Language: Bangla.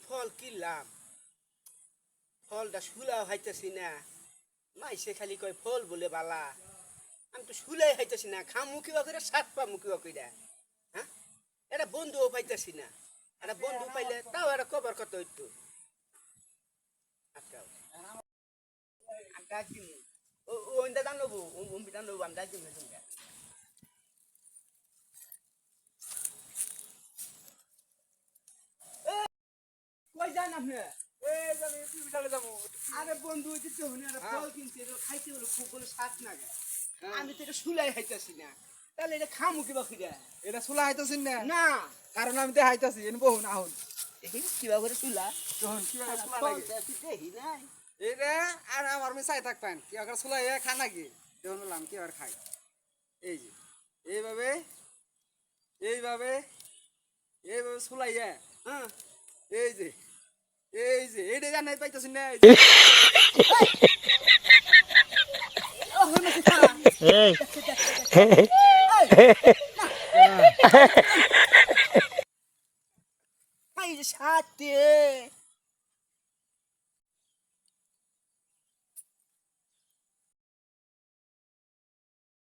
ফল কিনলাম ফলটা শুলা হাইতেছি না মাইসে খালি কয় ফল বলে বালা আমি তো শুলাই হাইতেছি না খামু কিবা করে সাত পামু কিবা কইরা হ্যাঁ এটা বন্ধুও পাইতেছি না একটা বন্ধু পাইলে তাও একটা কবার কত হইতো আজকাল ওইটা দাম নেবো দাম নেবো আমি ডাক দিব না কই যান আপনি আরে বন্ধু ওই যে ফল কিনছে খাইতে হলো খুব বলে স্বাদ লাগে আমি তো এটা শুলাই খাইতেছি না তাহলে এটা খামু কিবা খিরা এটা চুলা হাইতাছিস না না কারণ আমি তো হাইতাছি এনে বহুন আহুন দেখি কিবা করে চুলা তখন কি চুলা ফল লাগে দেখি নাই এটা আর আমার আমি চাই থাকবেন কি আগে চুলা খা নাকি দেখুন বললাম কি আর খাই এই যে এইভাবে এইভাবে এইভাবে চুলাইয়া হ্যাঁ এই যে এইটা জানাই পাইতেছি না এই যে সাথে